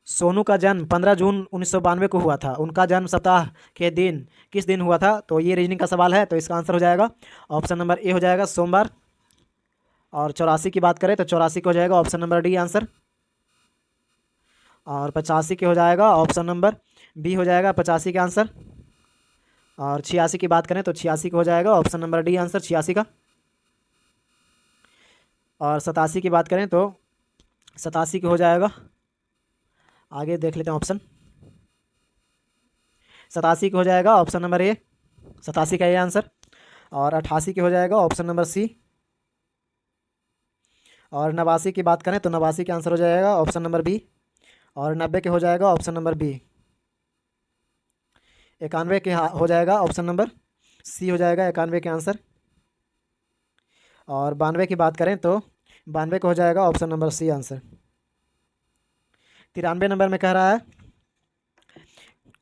सोनू का जन्म 15 जून 1992 को हुआ था। उनका जन्म सप्ताह के दिन किस दिन हुआ था? तो ये रीजनिंग का सवाल है, तो इसका आंसर हो जाएगा ऑप्शन नंबर ए हो जाएगा, सोमवार। और 84 की बात करें तो 84 को हो जाएगा ऑप्शन नंबर डी आंसर। और 85 के हो जाएगा ऑप्शन नंबर बी हो जाएगा 85 का आंसर। और 86 की बात करें तो 86 को हो जाएगा ऑप्शन नंबर डी आंसर, 86 का। और 87 की बात करें तो 87 को हो जाएगा, आगे देख लेते हैं ऑप्शन। 87 को हो जाएगा ऑप्शन नंबर ए, 87 का ये आंसर। और 88 के हो जाएगा ऑप्शन नंबर सी। और 89 की बात करें तो 89 का आंसर हो जाएगा ऑप्शन नंबर बी। और 90 के हो जाएगा ऑप्शन नंबर बी। 91 के हो जाएगा ऑप्शन नंबर सी हो जाएगा 91 के आंसर। और 92 की बात करें तो 92 को हो जाएगा option number C answer. 93 number में कह रहा है,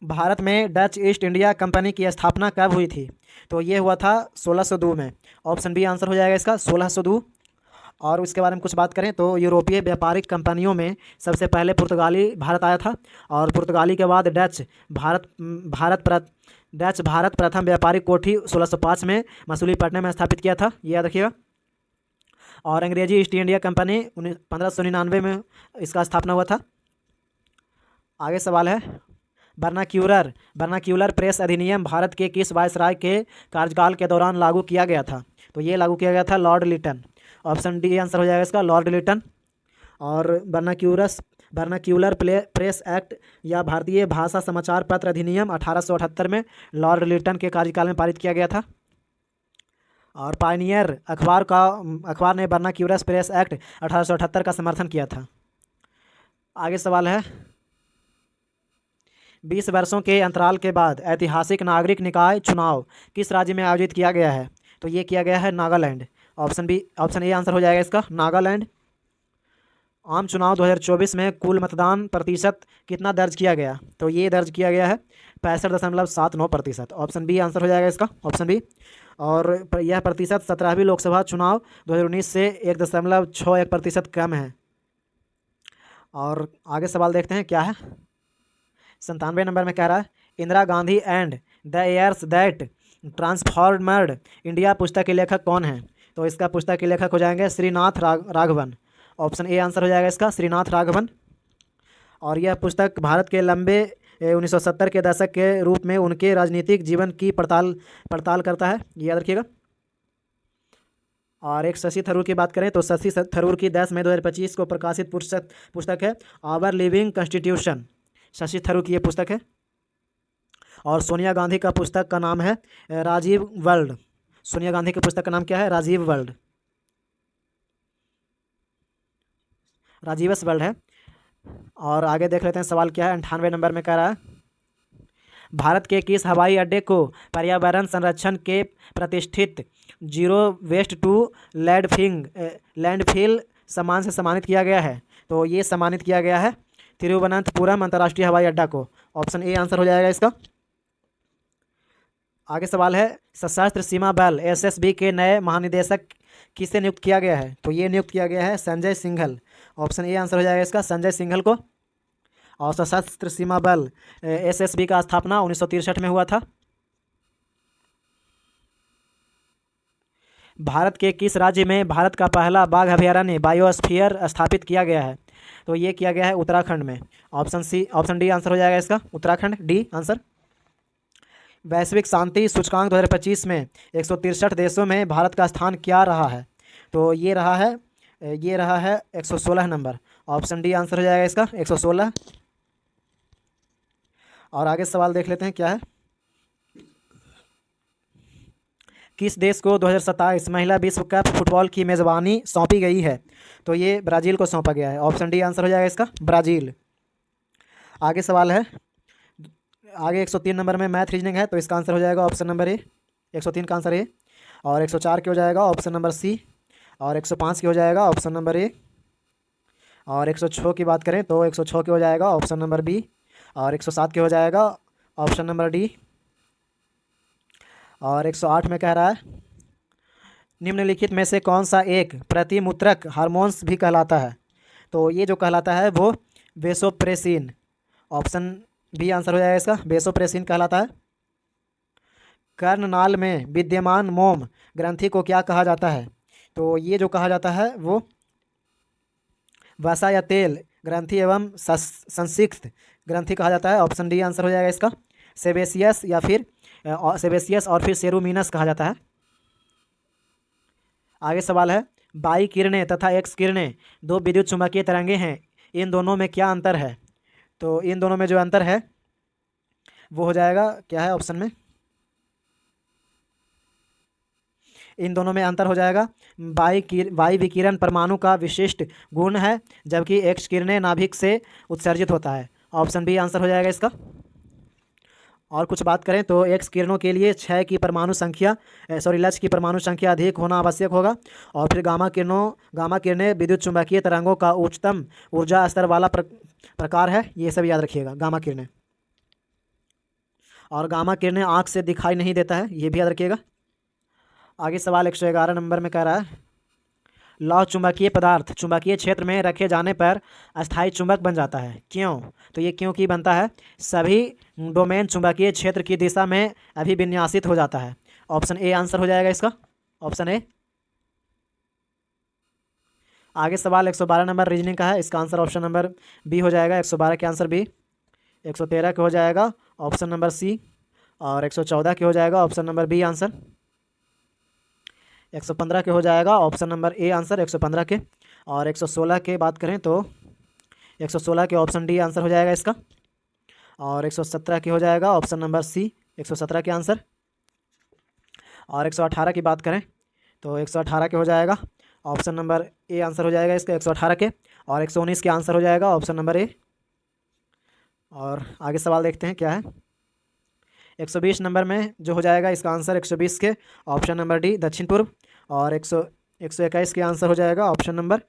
भारत में डच ईस्ट इंडिया कंपनी की स्थापना कब हुई थी? तो ये हुआ था 1602 में। ऑप्शन बी आंसर हो जाएगा इसका, 1602। और उसके बारे में कुछ बात करें तो यूरोपीय व्यापारिक कंपनियों में सबसे पहले पुर्तगाली भारत आया था। और पुर्तगाली के बाद डच भारत प्रथम व्यापारिक कोठी 1605 में मसूलीपट्टनम में स्थापित किया था, ये याद रखिएगा। और अंग्रेजी ईस्ट इंडिया कंपनी 1599 में इसका स्थापना हुआ था। आगे सवाल है, बर्नाक्यूलर प्रेस अधिनियम भारत के किस वायसराय के कार्यकाल के दौरान लागू किया गया था? तो ये लागू किया गया था lord Lytton. Option D answer हो जाएगा इसका, लॉर्ड लिटन। और बर्नाक्यूलर प्रेस एक्ट या भारतीय भाषा समाचार पत्र अधिनियम 1878 में लॉर्ड लिटन के कार्यकाल में पारित किया गया था। और पायनियर अखबार ने बर्नाक्यूलर प्रेस एक्ट 1878 का समर्थन किया था। आगे सवाल है, 20 वर्षों के अंतराल के बाद ऐतिहासिक नागरिक निकाय चुनाव किस राज्य में आयोजित किया गया है? तो ये किया गया है नागालैंड। ऑप्शन ए आंसर हो जाएगा इसका, नागालैंड। आम चुनाव 2024 में कुल मतदान प्रतिशत कितना दर्ज किया गया? तो ये दर्ज किया गया है 65.79%। ऑप्शन बी आंसर हो जाएगा इसका, ऑप्शन बी। और यह प्रतिशत 17वीं लोकसभा चुनाव 2019 से 1.61% कम है। और आगे सवाल देखते हैं क्या है। 97 नंबर में कह रहा है, Indira Gandhi and the years that ट्रांसफॉर्मड India पुस्तक के लेखक कौन है? तो इसका पुस्तक के लेखक हो जाएंगे Shrinath Raghavan. Option A answer हो जाएगा इसका, श्रीनाथ राघवन। और यह पुस्तक भारत के लंबे 1970 के दशक के रूप में उनके राजनीतिक जीवन की पड़ताल करता है, याद रखिएगा। और एक शशि थरूर की बात करें तो शशि थरूर की 10 मई 2025 को प्रकाशित पुस्तक है our living constitution. Shashi Tharoor की ये पुस्तक है। और सोनिया गांधी का पुस्तक का नाम है राजीव वर्ल्ड। सोनिया गांधी की पुस्तक का नाम क्या है? राजीव वर्ल्ड, राजीवस वर्ल्ड है। और आगे देख लेते हैं सवाल क्या है। 98 नंबर में कह रहा है, भारत के किस हवाई अड्डे को पर्यावरण संरक्षण के प्रतिष्ठित जीरो वेस्ट टू लैंडफिल सम्मान से सम्मानित किया गया है? तो ये सम्मानित किया गया है तिरुवनंतपुरम अंतर्राष्ट्रीय हवाई अड्डा को। ऑप्शन ए आंसर हो जाएगा इसका। आगे सवाल है, सशस्त्र सीमा बल एसएसबी के नए महानिदेशक किसे नियुक्त किया गया है? तो ये नियुक्त किया गया है Sanjay Singhal. Option A answer हो जाएगा इसका, संजय सिंघल को। और सशस्त्र सीमा बल एसएसबी का स्थापना 1963 में हुआ था। भारत के किस राज्य में भारत का पहला बाघ अभयारण्य बायोस्फीयर स्थापित किया गया है? तो ये किया गया है उत्तराखंड में। ऑप्शन डी आंसर हो जाएगा इसका, उत्तराखंड, डी आंसर। वैश्विक शांति सूचकांक 2025 में 163 देशों में भारत का स्थान क्या रहा है? तो ये रहा है 116 नंबर। ऑप्शन डी आंसर हो जाएगा इसका, 116। और आगे सवाल देख लेते हैं क्या है। किस देश को 2027 महिला विश्व कप फुटबॉल की मेज़बानी सौंपी गई है? तो ये ब्राज़ील को सौंपा गया है। ऑप्शन डी आंसर हो जाएगा इसका, ब्राज़ील। आगे सवाल है, आगे 103 नंबर में मैथ रीजनिंग है, तो इसका आंसर हो जाएगा ऑप्शन नंबर ए। 103 का आंसर ए। और 104 की हो जाएगा ऑप्शन नंबर सी। और 105 की हो जाएगा ऑप्शन नंबर ए। और 106 की बात करें तो 106 की हो जाएगा ऑप्शन नंबर बी। और 107 की हो जाएगा ऑप्शन नंबर डी। और 108 में कह रहा है निम्नलिखित में से कौन सा एक प्रतिमूत्रक हार्मोन्स भी कहलाता है। तो ये जो कहलाता है वो वेसोप्रेसिन। ऑप्शन बी आंसर हो जाएगा इसका, वेसोप्रेसिन कहलाता है। कर्णनाल में विद्यमान मोम ग्रंथि को क्या कहा जाता है। तो ये जो कहा जाता है वो वसा या तेल ग्रंथि एवं संसिक्त ग्रंथि कहा जाता है। ऑप्शन डी आंसर हो जाएगा इसका, सेबेसियस या फिर सेबेसियस और फिर सेरुमिनस कहा जाता है। आगे सवाल है बाई किरणें तथा एक्स किरणें दो विद्युत चुम्बकीय तरंगे हैं, इन दोनों में क्या अंतर है। तो इन दोनों में जो अंतर है वो हो जाएगा, क्या है ऑप्शन में, इन दोनों में अंतर हो जाएगा वाई विकिरण परमाणु का विशिष्ट गुण है, जबकि एक्स किरणें नाभिक से उत्सर्जित होता है। ऑप्शन बी आंसर हो जाएगा इसका। और कुछ बात करें तो एक्स किरणों के लिए क्षय की परमाणु संख्या लक्ष्य की परमाणु संख्या अधिक होना आवश्यक होगा। और फिर गामा किरणें विद्युत चुम्बकीय तरंगों का उच्चतम ऊर्जा स्तर वाला प्रकार है, ये सब याद रखिएगा गामा किरणें। और गामा किरणें आँख से दिखाई नहीं देता है, ये भी याद रखिएगा। आगे सवाल 111 नंबर में कह रहा है लौह चुंबकीय पदार्थ चुंबकीय क्षेत्र में रखे जाने पर अस्थायी चुंबक बन जाता है, क्यों। तो ये क्यों की बनता है, सभी डोमेन चुंबकीय क्षेत्र की दिशा में अभिविन्यासित हो जाता है। ऑप्शन ए आंसर हो जाएगा इसका, ऑप्शन ए। आगे सवाल 112 नंबर रीजनिंग का है, इसका आंसर ऑप्शन नंबर बी हो जाएगा। 112 के आंसर बी। 113 के हो जाएगा ऑप्शन नंबर सी। और 114 के हो जाएगा ऑप्शन नंबर बी आंसर। 115 के हो जाएगा ऑप्शन नंबर ए आंसर 115 के। और 116 के बात करें तो 116 के ऑप्शन डी आंसर हो जाएगा इसका। और 117 के हो जाएगा ऑप्शन नंबर सी 117 के आंसर। और 118 की बात करें तो 118 के हो जाएगा ऑप्शन नंबर ए आंसर हो जाएगा इसका 118 के। और 119 के आंसर हो जाएगा ऑप्शन नंबर ए। और आगे सवाल देखते हैं क्या है। 120 नंबर में जो हो जाएगा इसका आंसर 120 के ऑप्शन नंबर डी दक्षिण पूर्व। और 121 के आंसर हो जाएगा ऑप्शन नंबर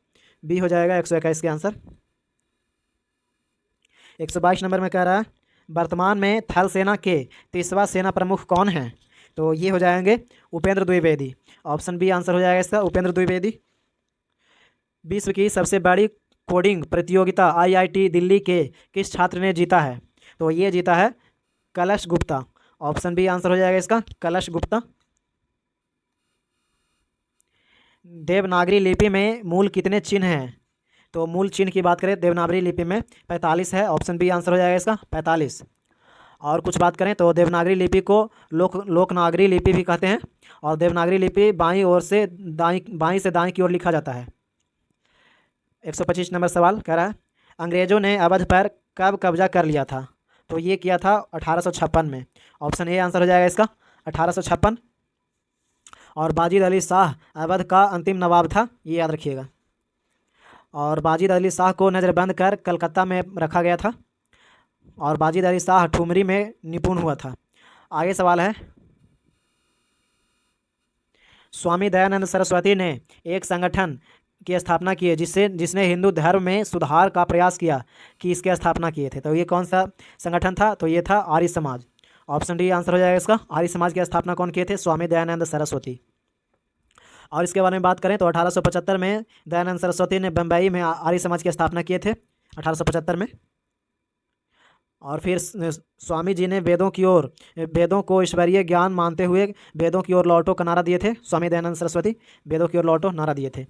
बी हो जाएगा 121 के आंसर। 122 नंबर में कह रहा है वर्तमान में थल सेना के 30वां सेना प्रमुख कौन है। तो ये हो जाएंगे Upendra Dwivedi. Option B answer हो जाएगा इसका, उपेंद्र द्विवेदी। विश्व की सबसे बड़ी कोडिंग प्रतियोगिता IIT दिल्ली के किस छात्र ने जीता है। तो ये जीता है कलश गुप्ता। ऑप्शन बी आंसर हो जाएगा इसका, कलश गुप्ता। देवनागरी लिपि में मूल कितने चिन्ह हैं। तो मूल चिन्ह की बात करें देवनागरी लिपि में 45 है। ऑप्शन बी आंसर हो जाएगा इसका 45। और कुछ बात करें तो देवनागरी लिपि को लोकनागरी लिपि भी कहते हैं। और देवनागरी लिपि बाईं से दाईं की ओर लिखा जाता है। 125 नंबर सवाल कह रहा है अंग्रेजों ने अवध पर कब कब्जा कर लिया था। तो ये किया था 1856 में। ऑप्शन ए आंसर हो जाएगा इसका 1856। और बाजिद अली शाह अवध का अंतिम नवाब था, ये याद रखिएगा। और बाजिद अली शाह को नज़रबंद कर कलकत्ता में रखा गया था। और बाजिद अली शाह ठुमरी में निपुण हुआ था। आगे सवाल है स्वामी दयानंद सरस्वती ने एक संगठन की स्थापना की है जिसने हिंदू धर्म में सुधार का प्रयास किया, कि इसकी स्थापना किए थे। तो ये कौन सा संगठन था। तो ये था Arya Samaj. Option D answer हो जाएगा इसका, आर्य समाज की स्थापना कौन किए थे, स्वामी दयानंद सरस्वती। और इसके बारे में बात करें तो 1875 में दयानंद सरस्वती ने बम्बई में आर्य समाज की स्थापना किए थे 1875 में। और फिर स्वामी जी ने वेदों को ईश्वरीय ज्ञान मानते हुए वेदों की ओर लौटो का नारा दिए थे। स्वामी दयानंद सरस्वती वेदों की ओर लौटो नारा दिए थे।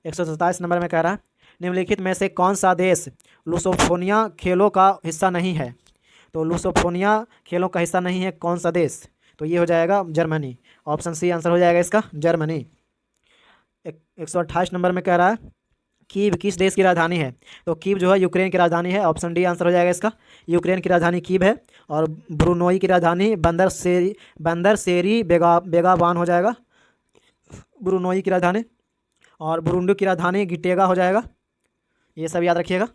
127 नंबर में कह रहा है निम्नलिखित में से कौन सा देश लुसोफोनिया खेलों का हिस्सा नहीं है। तो लुसोफोनिया खेलों का हिस्सा नहीं है कौन सा देश। तो ये हो जाएगा जर्मनी। ऑप्शन सी आंसर हो जाएगा इसका, जर्मनी। 128 नंबर में कह रहा है कीव किस देश की राजधानी है। तो कीव जो है यूक्रेन की राजधानी है। ऑप्शन डी आंसर हो जाएगा इसका, यूक्रेन की राजधानी कीव है। और ब्रुनोई की राजधानी बंदर सेरी बेगाबान हो जाएगा, ब्रुनोई की राजधानी। और बुरुंडी की राजधानी गिटेगा हो जाएगा। ये सब याद रखिएगा।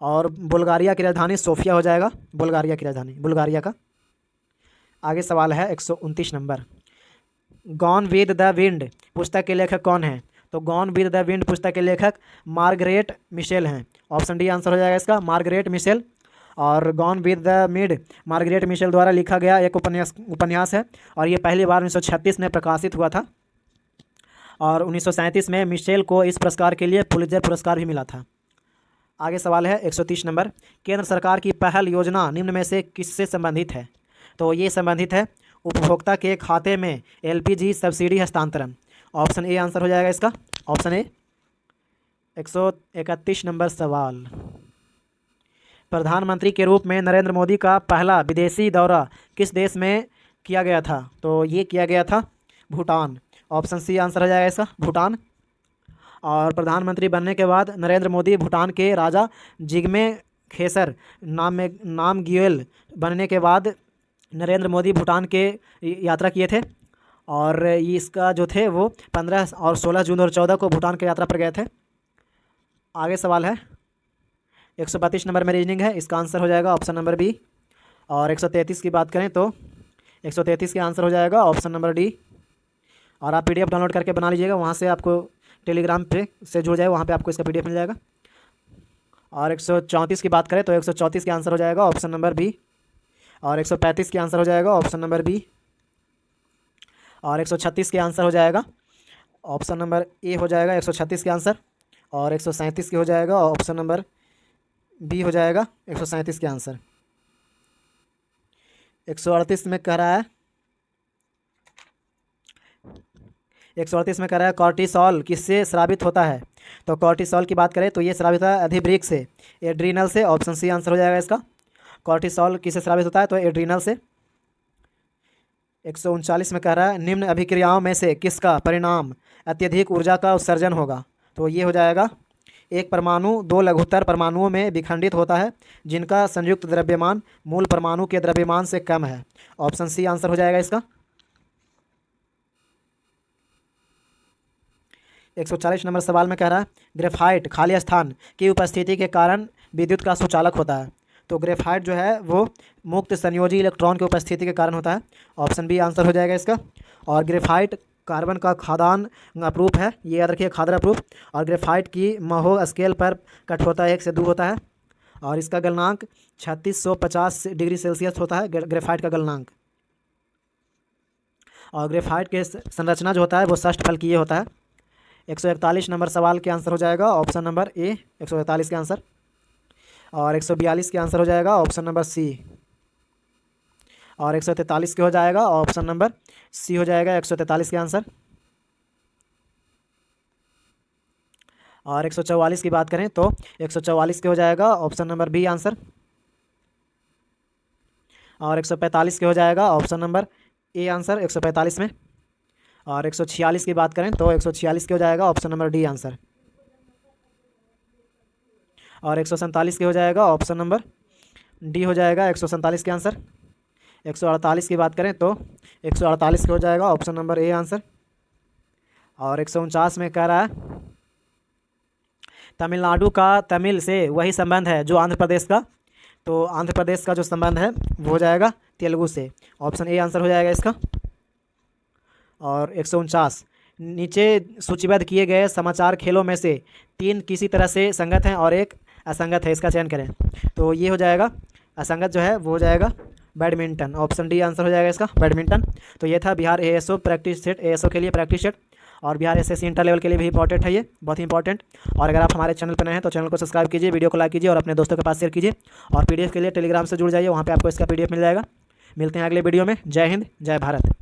और बुल्गारिया की राजधानी सोफिया हो जाएगा, बुल्गारिया की राजधानी, बुल्गारिया का। आगे सवाल है 129 number. Gone with the wind पुस्तक के लेखक कौन है? तो गॉन विद द विंड पुस्तक के लेखक मार्गरेट मिशेल हैं। ऑप्शन डी आंसर हो जाएगा इसका, मार्गरेट मिशेल। और gone with the mid Margaret Mitchell द्वारा लिखा गया एक उपन्यास है और ये पहली बार 1936 में प्रकाशित हुआ था और 1937 में मिशेल को इस पुरस्कार के लिए पुलित्जर पुरस्कार भी मिला था। आगे सवाल है 130 नंबर। केंद्र सरकार की पहल योजना निम्न में से किससे संबंधित है? तो ये संबंधित है उपभोक्ता के खाते में एलपीजी सब्सिडी हस्तांतरण। ऑप्शन ए आंसर हो जाएगा इसका, ऑप्शन ए। 131 नंबर सवाल। प्रधानमंत्री के रूप में नरेंद्र मोदी का पहला विदेशी दौरा किस देश में किया गया था? तो ये किया गया था भूटान। ऑप्शन सी आंसर हो जाएगा इसका, भूटान। और प्रधानमंत्री बनने के बाद नरेंद्र मोदी भूटान के राजा जिग्मे खेसर नामग्येल बनने के बाद नरेंद्र मोदी भूटान के यात्रा किए थे और इसका जो थे वो 15 और 16 जून 2014 को भूटान की यात्रा पर गए थे। आगे सवाल है 132 नंबर में रीजनिंग है, इसका आंसर हो जाएगा ऑप्शन नंबर बी। और 133 की बात करें तो 133 का आंसर हो जाएगा ऑप्शन नंबर डी। और आप पीडीएफ डाउनलोड करके बना लीजिएगा, वहाँ से आपको टेलीग्राम पे से जुड़ जाए, वहाँ पे आपको इसका पीडीएफ मिल जाएगा। और 134 की बात करें तो 134 का आंसर हो जाएगा ऑप्शन नंबर बी। और 135 का आंसर हो जाएगा ऑप्शन नंबर बी। और 136 के आंसर हो जाएगा ऑप्शन नंबर ए हो जाएगा 136 के आंसर। और 137 के हो जाएगा ऑप्शन नंबर बी हो जाएगा 137 के आंसर। 138 में कह रहा है 138 में कह रहा है कॉर्टिसोल किससे स्रावित होता है? तो कॉर्टिसोल की बात करें तो ये स्रावित होता है अधिवृक्क से, एड्रीनल से। ऑप्शन सी आंसर हो जाएगा इसका, कॉर्टिसोल किससे स्रावित होता है? तो एड्रीनल से। 139 में कह रहा है निम्न अभिक्रियाओं में से किसका परिणाम अत्यधिक ऊर्जा का उत्सर्जन होगा? तो ये हो जाएगा एक परमाणु दो लघुत्तर परमाणुओं में विखंडित होता है जिनका संयुक्त द्रव्यमान मूल परमाणु के द्रव्यमान से कम है। ऑप्शन सी आंसर हो जाएगा इसका। 140 नंबर सवाल में कह रहा है ग्रेफाइट खाली स्थान की उपस्थिति के कारण विद्युत का सुचालक होता है। तो ग्रेफाइट जो है वो मुक्त संयोजी इलेक्ट्रॉन की उपस्थिति के कारण होता है। ऑप्शन बी आंसर हो जाएगा इसका। और ग्रेफाइट कार्बन का खादान अप्रूप है, ये याद रखिए, खादर अप्रूप। और ग्रेफाइट की महो स्केल पर कठोरता 1 से 2 होता है और इसका गलनांक 3650 डिग्री सेल्सियस होता है ग्रेफाइट का गलनांक। और ग्रेफाइट के संरचना जो होता है वो षष्ठफलकीय होता है। 141 नंबर सवाल के आंसर हो जाएगा ऑप्शन नंबर ए 141 के आंसर। और 142 के आंसर हो जाएगा ऑप्शन नंबर सी। और 143 के हो जाएगा ऑप्शन नंबर सी हो जाएगा 143 के आंसर। और 144 की बात करें तो 144 के हो जाएगा ऑप्शन नंबर बी आंसर। और 145 के हो जाएगा ऑप्शन नंबर ए आंसर 145 में। और 146 की बात करें तो 146 के हो जाएगा ऑप्शन नंबर डी आंसर। और 147 के हो जाएगा ऑप्शन नंबर डी हो जाएगा 147 के आंसर। 148 की बात करें तो 148 के हो जाएगा ऑप्शन नंबर ए आंसर। और 149 में कह रहा है तमिलनाडु का तमिल से वही संबंध है जो आंध्र प्रदेश का। तो आंध्र प्रदेश का जो संबंध है वो हो जाएगा तेलुगु से। ऑप्शन ए आंसर हो जाएगा इसका। और 149 नीचे सूचीबद्ध किए गए समाचार खेलों में से 3 किसी तरह से संगत हैं और 1 असंगत है, इसका चयन करें। तो ये हो जाएगा असंगत जो है वो हो जाएगा बैडमिंटन। ऑप्शन डी आंसर हो जाएगा इसका, बैडमिंटन। तो ये था Bihar ASO practice set, ASO के लिए प्रैक्टिस सेट। और बिहार एसएससी इंटर लेवल के लिए भी इंपॉर्टेंट है, ये बहुत ही इंपॉर्टेंट। और अगर आप हमारे चैनल पर नए हैं तो चैनल को सब्सक्राइब कीजिए, वीडियो को लाइक कीजिए और अपने दोस्तों के पास शेयर कीजिए। और पीडीएफ के लिए टेलीग्राम से जुड़ जाइए, वहाँ पे आपको इसका पीडीएफ मिल जाएगा। मिलते हैं अगले वीडियो में। जय हिंद, जय भारत।